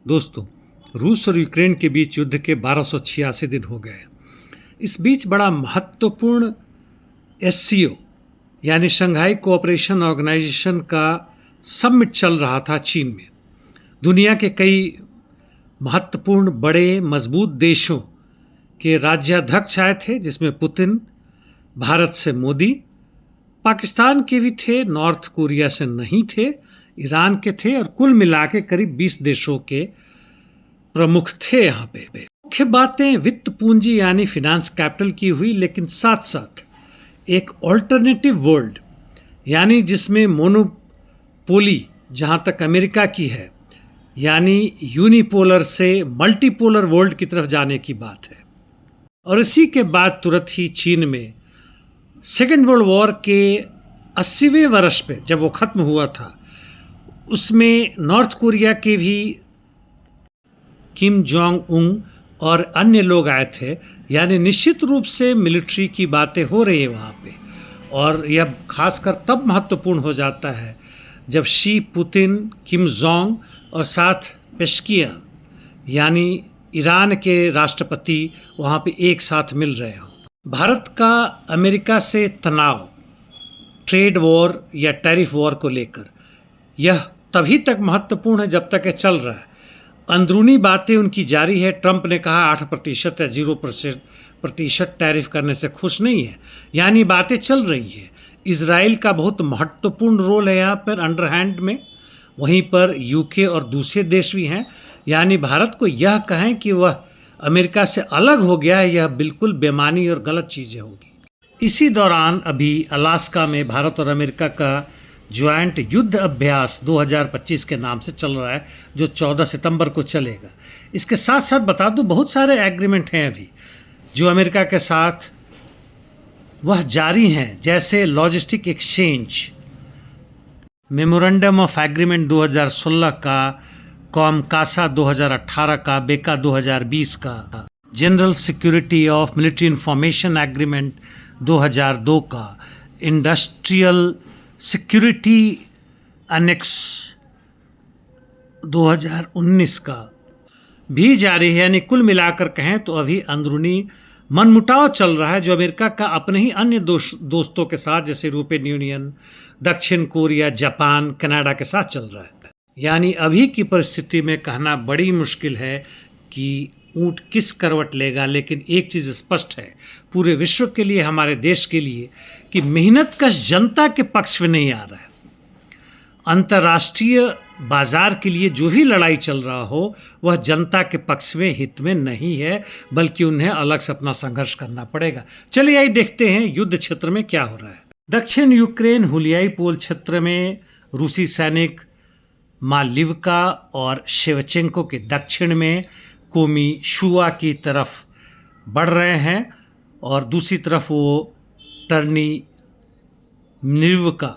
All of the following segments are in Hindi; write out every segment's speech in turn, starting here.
दोस्तों, रूस और यूक्रेन के बीच युद्ध के 1286 दिन हो गए। इस बीच बड़ा महत्वपूर्ण एससीओ यानी शंघाई कोऑपरेशन ऑर्गेनाइजेशन का समिट चल रहा था चीन में। दुनिया के कई महत्वपूर्ण बड़े मजबूत देशों के राज्याध्यक्ष आए थे, जिसमें पुतिन, भारत से मोदी, पाकिस्तान के भी थे, नॉर्थ कोरिया से नहीं थे, ईरान के थे और कुल मिला के करीब 20 देशों के प्रमुख थे। यहाँ पे मुख्य बातें वित्त पूंजी यानी फिनांस कैपिटल की हुई, लेकिन साथ साथ एक ऑल्टरनेटिव वर्ल्ड यानी जिसमें मोनोपोली जहाँ तक अमेरिका की है, यानी यूनिपोलर से मल्टीपोलर वर्ल्ड की तरफ जाने की बात है। और इसी के बाद तुरंत ही चीन में सेकेंड वर्ल्ड वॉर के 80वें वर्ष पे जब वो ख़त्म हुआ था, उसमें नॉर्थ कोरिया के भी किम जोंग उन और अन्य लोग आए थे। यानी निश्चित रूप से मिलिट्री की बातें हो रही है वहाँ पे। और यह खासकर तब महत्वपूर्ण हो जाता है जब शी, पुतिन, किम जोंग और साथ पेशकियान यानी ईरान के राष्ट्रपति वहाँ पे एक साथ मिल रहे हों। भारत का अमेरिका से तनाव ट्रेड वॉर या टैरिफ वॉर को लेकर, यह तभी तक महत्वपूर्ण है जब तक ये चल रहा है। अंदरूनी बातें उनकी जारी है। ट्रंप ने कहा 8% या 0% टैरिफ करने से खुश नहीं है, यानी बातें चल रही है। इजराइल का बहुत महत्वपूर्ण रोल है यहाँ पर अंडरहैंड में। वहीं पर यूके और दूसरे देश भी हैं। यानी भारत को यह कहें कि वह अमेरिका से अलग हो गया है, यह बिल्कुल बेमानी और गलत चीज़ें होगी। इसी दौरान अभी अलास्का में भारत और अमेरिका का ज्वाइंट युद्ध अभ्यास 2025 के नाम से चल रहा है, जो 14 सितंबर को चलेगा। इसके साथ साथ बता दूं, बहुत सारे एग्रीमेंट हैं अभी जो अमेरिका के साथ वह जारी हैं, जैसे logistic exchange, memorandum of agreement 2016 का, कॉमकासा 2018 का, बेका 2020 का, general security of military information agreement 2002 का, इंडस्ट्रियल सिक्योरिटी एनेक्स 2019 का भी जारी है। यानी कुल मिलाकर कहें तो अभी अंदरूनी मनमुटाव चल रहा है, जो अमेरिका का अपने ही अन्य दोस्तों के साथ जैसे यूरोपियन यूनियन, दक्षिण कोरिया, जापान, कनाडा के साथ चल रहा है। यानी अभी की परिस्थिति में कहना बड़ी मुश्किल है कि ऊँट किस करवट लेगा, लेकिन एक चीज़ स्पष्ट है पूरे विश्व के लिए, हमारे देश के लिए, कि मेहनतकश जनता के पक्ष में नहीं आ रहा है। अंतर्राष्ट्रीय बाजार के लिए जो भी लड़ाई चल रहा हो वह जनता के पक्ष में, हित में नहीं है, बल्कि उन्हें अलग से अपना संघर्ष करना पड़ेगा। चलिए आइए देखते हैं युद्ध क्षेत्र में क्या हो रहा है। दक्षिण यूक्रेन हुलियाई पोल क्षेत्र में रूसी सैनिक मालिवका और शेवचेंको के दक्षिण में कोमी शुआ की तरफ बढ़ रहे हैं और दूसरी तरफ वो टर्नी निवका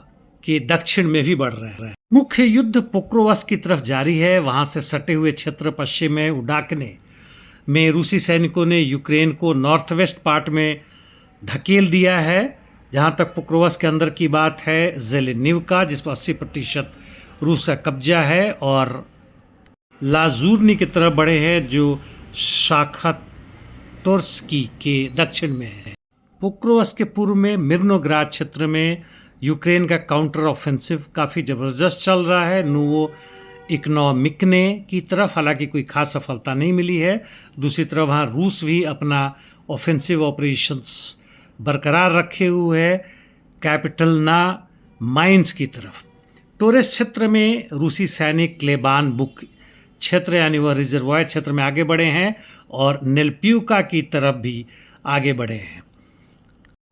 के दक्षिण में भी बढ़ रहे हैं। मुख्य युद्ध पोक्रोवस्क की तरफ जारी है। वहाँ से सटे हुए क्षेत्र पश्चिम में उडाकने में रूसी सैनिकों ने यूक्रेन को नॉर्थ वेस्ट पार्ट में ढकेल दिया है। जहाँ तक पोक्रोवस्क के अंदर की बात है, जेलेनिवका जिस पर 80% रूस का कब्जा है, और लाजूर्नी की तरफ बढ़े हैं जो शाखातोर्स्की के दक्षिण में है। पोक्रोवस्क के पूर्व में मिर्नोग्राद क्षेत्र में यूक्रेन का काउंटर ऑफेंसिव काफ़ी ज़बरदस्त चल रहा है नोवो इकोनॉमिकने की तरफ, हालांकि कोई खास सफलता नहीं मिली है। दूसरी तरफ वहाँ रूस भी अपना ऑफेंसिव ऑपरेशंस बरकरार रखे हुए है कैपिटल ना माइंस की तरफ। टोरेस क्षेत्र में रूसी सैनिक क्लेबान बुक क्षेत्र यानी वह रिजर्वायर क्षेत्र में आगे बढ़े हैं और नेल्प्यूका की तरफ भी आगे बढ़े हैं।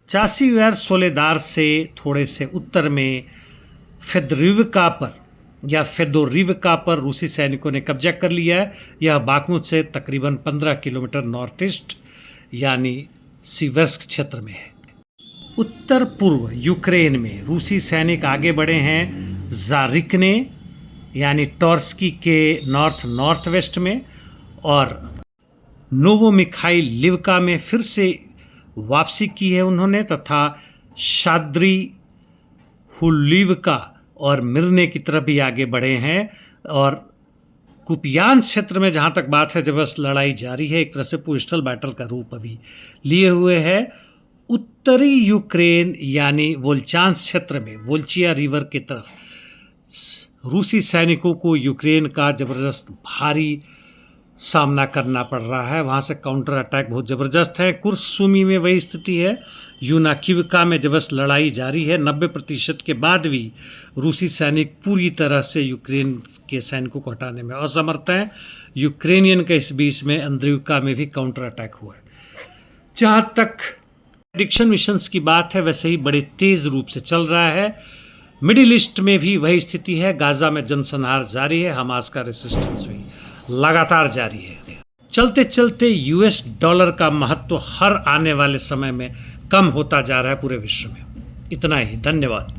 चासीवेर सोलेदार से थोड़े से उत्तर में फेदोरिवका पर रूसी सैनिकों ने कब्जा कर लिया है। यह बाखमुत से तकरीबन 15 किलोमीटर नॉर्थ ईस्ट यानी सिवर्स्क क्षेत्र में है। उत्तर पूर्व यूक्रेन में रूसी सैनिक आगे बढ़े हैं जारिकने यानी टॉर्स्की के नॉर्थ वेस्ट में, और नोवोमिखाइल लिवका में फिर से वापसी की है उन्होंने, तथा शाद्री हुलिवका और मिरने की तरफ भी आगे बढ़े हैं और कुपियान क्षेत्र में जहाँ तक बात है, जबरदस्त लड़ाई जारी है, एक तरह से पोस्टल बैटल का रूप अभी लिए हुए है। उत्तरी यूक्रेन यानी वोल्चांस क्षेत्र में वोल्चिया रिवर की तरफ रूसी सैनिकों को यूक्रेन का ज़बरदस्त भारी सामना करना पड़ रहा है। वहाँ से काउंटर अटैक बहुत ज़बरदस्त है। कुर्स सुमी में वही स्थिति है। यूनाकिविका में जबरदस्त लड़ाई जारी है। 90% के बाद भी रूसी सैनिक पूरी तरह से यूक्रेन के सैनिकों को हटाने में असमर्थ हैं। यूक्रेनियन के इस बीच में अंद्रिवका में भी काउंटर अटैक हुआ है। जहाँ तक प्रेडिक्शन मिशंस की बात है, वैसे ही बड़े तेज़ रूप से चल रहा है। मिडिल ईस्ट में भी वही स्थिति है। गाज़ा में जनसंहार जारी है। हमास का रेसिस्टेंस भी लगातार जारी है। चलते चलते यूएस डॉलर का महत्व हर आने वाले समय में कम होता जा रहा है पूरे विश्व में। इतना ही, धन्यवाद।